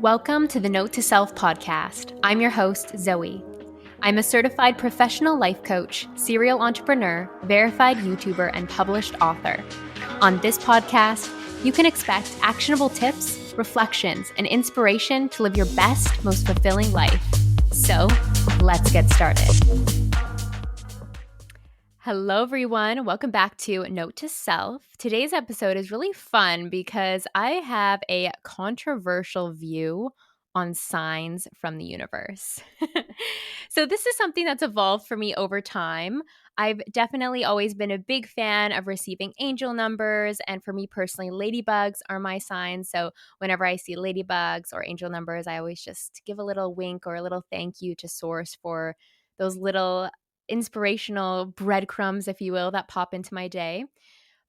Welcome to the Note to Self podcast. I'm your host, Zoe. I'm a certified professional life coach, serial entrepreneur, verified YouTuber, and published author. On this podcast, you can expect actionable tips, reflections, and inspiration to live your best, most fulfilling life. So, let's get started. Hello, everyone. Welcome back to Note to Self. Today's episode is really fun because I have a controversial view on signs from the universe. So, this is something that's evolved for me over time. I've definitely always been a big fan of receiving angel numbers. And for me personally, ladybugs are my sign. So, whenever I see ladybugs or angel numbers, I always just give a little wink or a little thank you to Source for those little inspirational breadcrumbs, if you will, that pop into my day.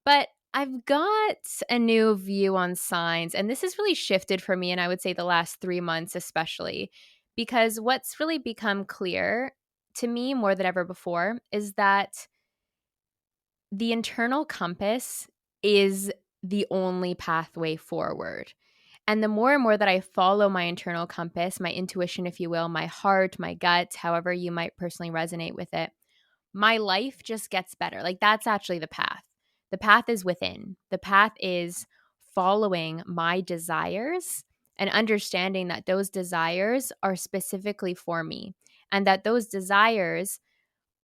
But I've got a new view on signs, and this has really shifted for me, and I would say the last 3 months especially, because what's really become clear to me more than ever before is that the internal compass is the only pathway forward. And the more and more that I follow my internal compass, my intuition, if you will, my heart, my gut, however you might personally resonate with it, my life just gets better. Like that's actually the path. The path is within. The path is following my desires and understanding that those desires are specifically for me and that those desires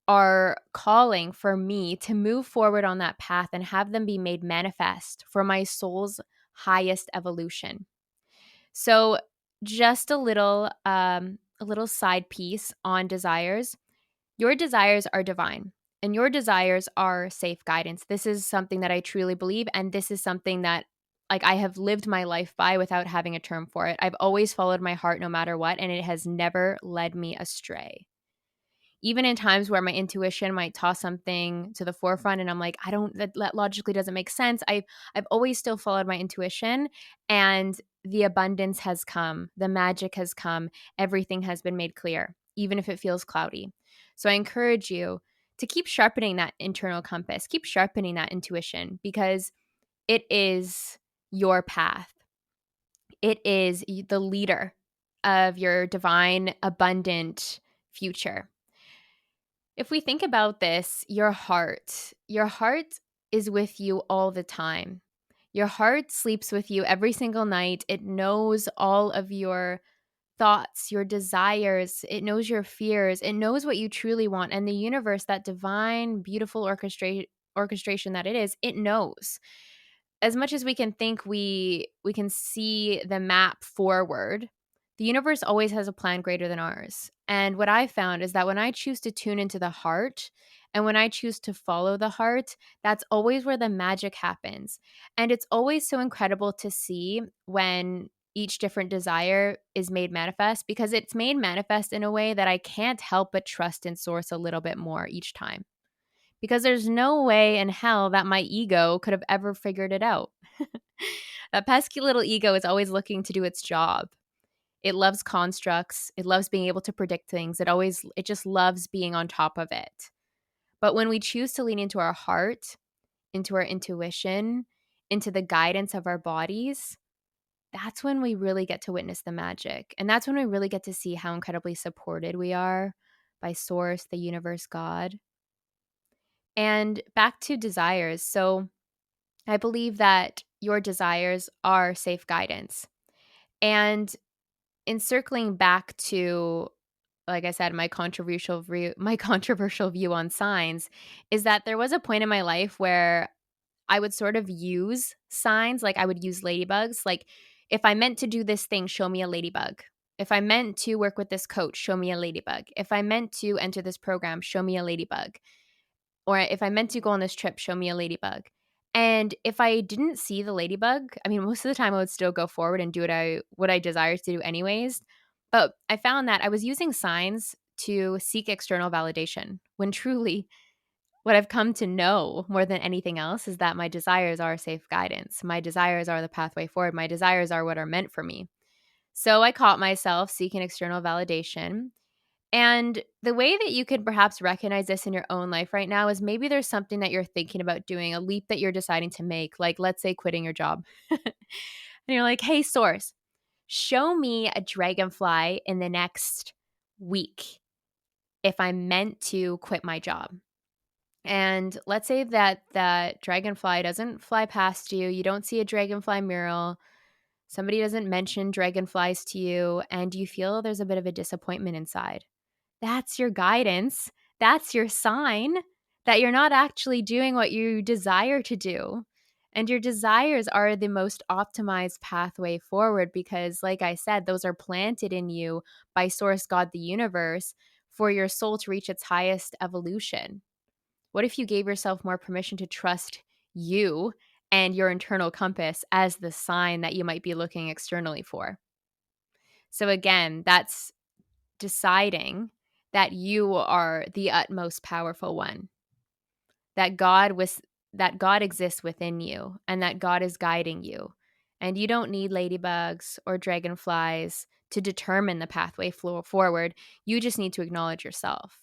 are calling for me to move forward on that path and have them be made manifest for my soul's highest evolution. So, just a little side piece on desires. Your desires are divine and your desires are safe guidance. This is something that I truly believe, and this is something that like I have lived my life by without having a term for it. I've always followed my heart no matter what, and it has never led me astray. Even in times where my intuition might toss something to the forefront and I'm like, I don't that logically doesn't make sense. I've always still followed my intuition, and the abundance has come, the magic has come, everything has been made clear, even if it feels cloudy. So I encourage you to keep sharpening that internal compass, keep sharpening that intuition because it is your path. It is the leader of your divine, abundant future. If we think about this, your heart is with you all the time. Your heart sleeps with you every single night. It knows all of your thoughts, your desires. It knows your fears. It knows what you truly want. And the universe, that divine, beautiful orchestration that it is, it knows. As much as we can think we can see the map forward, the universe always has a plan greater than ours. And what I found is that when I choose to tune into the heart and when I choose to follow the heart, that's always where the magic happens. And it's always so incredible to see when each different desire is made manifest because it's made manifest in a way that I can't help but trust in source a little bit more each time because there's no way in hell that my ego could have ever figured it out. That pesky little ego is always looking to do its job. It loves constructs. It loves being able to predict things. It just loves being on top of it. But when we choose to lean into our heart, into our intuition, into the guidance of our bodies, that's when we really get to witness the magic. And that's when we really get to see how incredibly supported we are by Source, the universe, God. And back to desires. So I believe that your desires are safe guidance. And in circling back to, like I said, my controversial view on signs is that there was a point in my life where I would sort of use signs, like I would use ladybugs. Like if I meant to do this thing, show me a ladybug. If I meant to work with this coach, show me a ladybug. If I meant to enter this program, show me a ladybug. Or if I meant to go on this trip, show me a ladybug. And if I didn't see the ladybug, I mean, most of the time I would still go forward and do what I desired to do anyways. But I found that I was using signs to seek external validation when truly what I've come to know more than anything else is that my desires are safe guidance. My desires are the pathway forward. My desires are what are meant for me. So I caught myself seeking external validation. And the way that you could perhaps recognize this in your own life right now is maybe there's something that you're thinking about doing, a leap that you're deciding to make, like let's say quitting your job. And you're like, hey, Source, show me a dragonfly in the next week if I'm meant to quit my job. And let's say that that dragonfly doesn't fly past you, you don't see a dragonfly mural, somebody doesn't mention dragonflies to you, and you feel there's a bit of a disappointment inside. That's your guidance. That's your sign that you're not actually doing what you desire to do. And your desires are the most optimized pathway forward because, like I said, those are planted in you by Source God, the universe, for your soul to reach its highest evolution. What if you gave yourself more permission to trust you and your internal compass as the sign that you might be looking externally for? So, again, that's deciding that you are the utmost powerful one, that God exists within you and that God is guiding you. And you don't need ladybugs or dragonflies to determine the pathway forward. You just need to acknowledge yourself.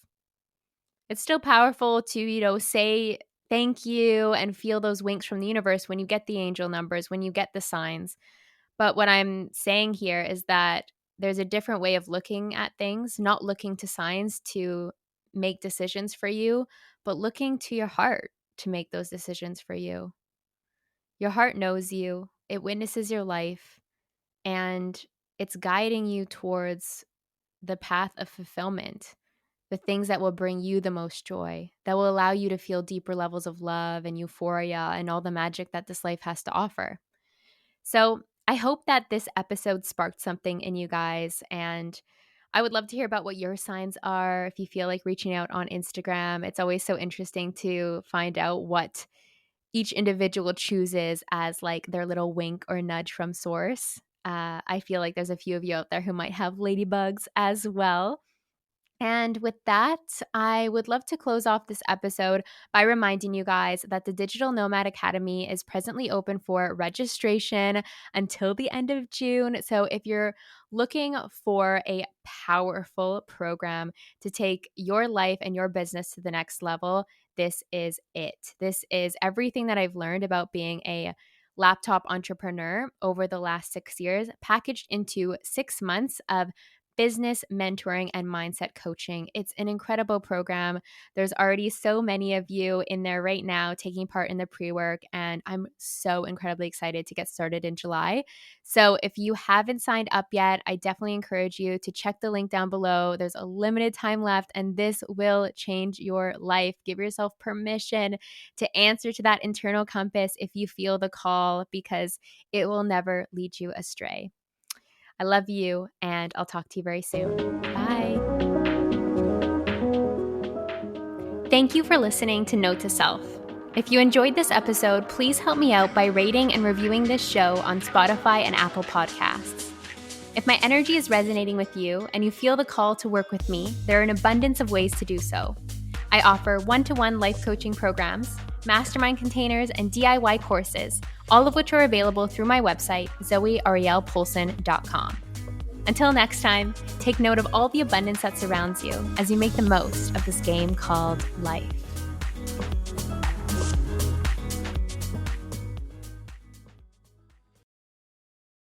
It's still powerful to, say thank you and feel those winks from the universe when you get the angel numbers, when you get the signs. But what I'm saying here is that there's a different way of looking at things, not looking to signs to make decisions for you, but looking to your heart to make those decisions for you. Your heart knows you, it witnesses your life, and it's guiding you towards the path of fulfillment, the things that will bring you the most joy, that will allow you to feel deeper levels of love and euphoria and all the magic that this life has to offer. So I hope that this episode sparked something in you guys. And I would love to hear about what your signs are. If you feel like reaching out on Instagram, it's always so interesting to find out what each individual chooses as like their little wink or nudge from source. I feel like there's a few of you out there who might have ladybugs as well. And with that, I would love to close off this episode by reminding you guys that the Digital Nomad Academy is presently open for registration until the end of June. So if you're looking for a powerful program to take your life and your business to the next level, this is it. This is everything that I've learned about being a laptop entrepreneur over the last 6 years, packaged into 6 months of business mentoring and mindset coaching. It's an incredible program. There's already so many of you in there right now taking part in the pre-work, and I'm so incredibly excited to get started in July. So if you haven't signed up yet, I definitely encourage you to check the link down below. There's a limited time left, and this will change your life. Give yourself permission to answer to that internal compass if you feel the call, because it will never lead you astray. I love you, and I'll talk to you very soon. Bye. Thank you for listening to Note to Self. If you enjoyed this episode, please help me out by rating and reviewing this show on Spotify and Apple Podcasts. If my energy is resonating with you and you feel the call to work with me, there are an abundance of ways to do so. I offer one-to-one life coaching programs, mastermind containers, and DIY courses, all of which are available through my website, zoearielpoulsen.com. Until next time, take note of all the abundance that surrounds you as you make the most of this game called life.